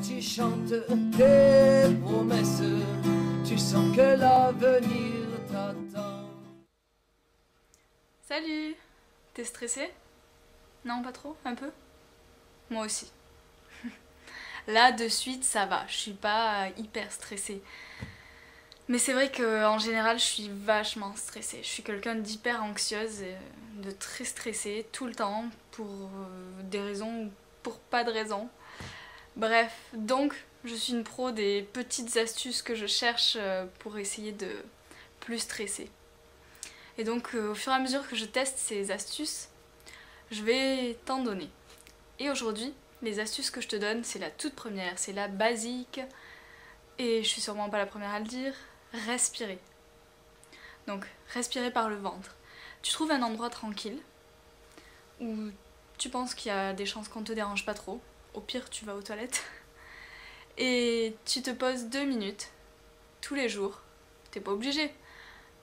tu chantes tes promesses, tu sens que l'avenir t'attend. Salut! T'es stressée? Non, pas trop? Un peu? Moi aussi. Là, de suite, ça va. Je suis pas hyper stressée. Mais c'est vrai qu'en général, je suis vachement stressée. Je suis quelqu'un d'hyper anxieuse, et de très stressée tout le temps, pour des raisons ou pour pas de raisons. Bref, donc, je suis une pro des petites astuces que je cherche pour essayer de plus stresser. Et donc, au fur et à mesure que je teste ces astuces, je vais t'en donner. Et aujourd'hui, les astuces que je te donne, c'est la toute première, c'est la basique, et je suis sûrement pas la première à le dire, respirer. Donc, respirer par le ventre. Tu trouves un endroit tranquille, où tu penses qu'il y a des chances qu'on te dérange pas trop, au pire tu vas aux toilettes, et tu te poses 2 minutes, tous les jours, t'es pas obligé,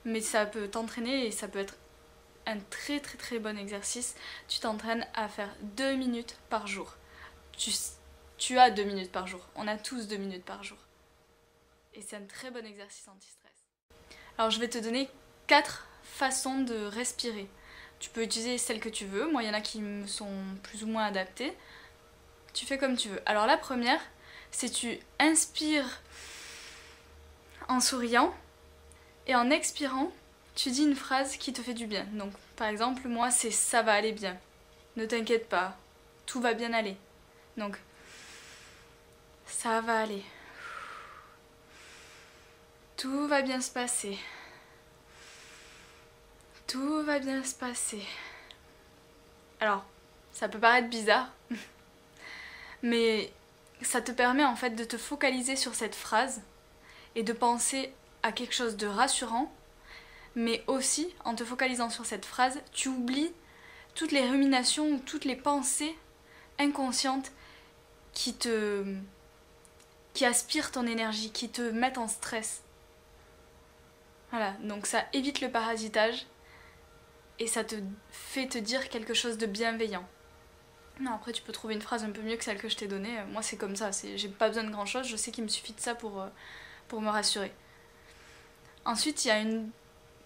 mais ça peut t'entraîner et ça peut être un très bon exercice. Tu t'entraînes à faire 2 minutes par jour. Tu as 2 minutes par jour. On a tous 2 minutes par jour. Et c'est un très bon exercice anti-stress. Alors je vais te donner 4 façons de respirer. Tu peux utiliser celles que tu veux. Moi, il y en a qui me sont plus ou moins adaptées. Tu fais comme tu veux. Alors la première, c'est tu inspires en souriant et en expirant, tu dis une phrase qui te fait du bien. Donc, par exemple, moi, c'est « ça va aller bien ». Ne t'inquiète pas, tout va bien aller. Donc, ça va aller. Tout va bien se passer. Tout va bien se passer. Alors, ça peut paraître bizarre, mais ça te permet en fait de te focaliser sur cette phrase et de penser à quelque chose de rassurant. Mais aussi, en te focalisant sur cette phrase, tu oublies toutes les ruminations ou toutes les pensées inconscientes qui aspirent ton énergie, qui te mettent en stress. Voilà, donc ça évite le parasitage et ça te fait te dire quelque chose de bienveillant. Non, après tu peux trouver une phrase un peu mieux que celle que je t'ai donnée. Moi c'est comme ça, j'ai pas besoin de grand chose, je sais qu'il me suffit de ça pour me rassurer. Ensuite, il y a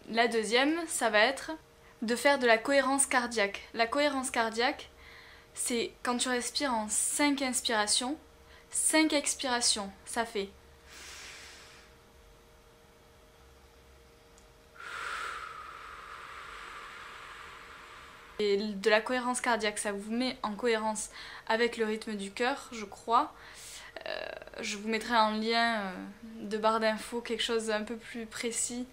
la deuxième, ça va être de faire de la cohérence cardiaque. La cohérence cardiaque, c'est quand tu respires en 5 inspirations, 5 expirations. Ça fait et de la cohérence cardiaque, ça vous met en cohérence avec le rythme du cœur, je crois. Je vous mettrai en lien de barre d'infos, quelque chose un peu plus précis.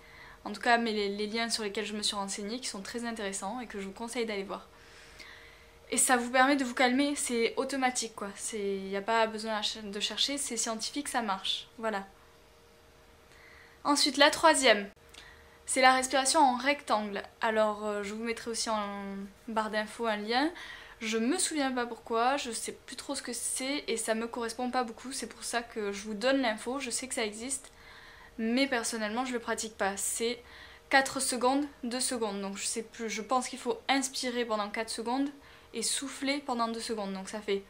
En tout cas, mais les liens sur lesquels je me suis renseignée, qui sont très intéressants et que je vous conseille d'aller voir. Et ça vous permet de vous calmer, c'est automatique quoi. Il n'y a pas besoin de chercher, c'est scientifique, ça marche. Voilà. Ensuite, la troisième, c'est la respiration en rectangle. Alors, je vous mettrai aussi en barre d'infos un lien. Je me souviens pas pourquoi, je sais plus trop ce que c'est et ça me correspond pas beaucoup. C'est pour ça que je vous donne l'info, je sais que ça existe. Mais personnellement je le pratique pas, c'est 4 secondes, 2 secondes, donc je sais plus, je pense qu'il faut inspirer pendant 4 secondes et souffler pendant 2 secondes, donc ça fait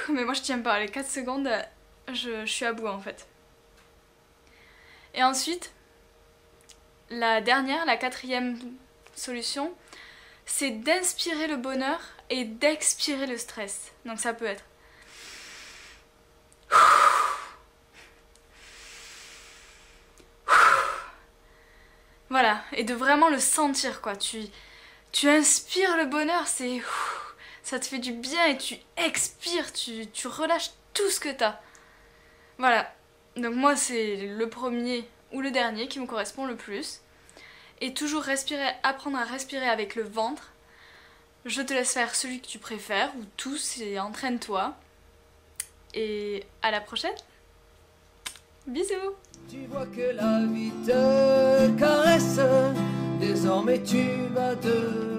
mais moi je tiens pas, les 4 secondes je suis à bout en fait. Et ensuite la dernière, la quatrième solution, c'est d'inspirer le bonheur et d'expirer le stress. Donc ça peut être voilà, et de vraiment le sentir quoi. Tu inspires le bonheur, ça te fait du bien et tu expires, tu relâches tout ce que t'as. Voilà, donc moi c'est le premier ou le dernier qui me correspond le plus. Et toujours apprendre à respirer avec le ventre. Je te laisse faire celui que tu préfères, ou tous, et entraîne-toi. Et à la prochaine. Bisous. Tu vois que la vie te caresse, désormais tu vas de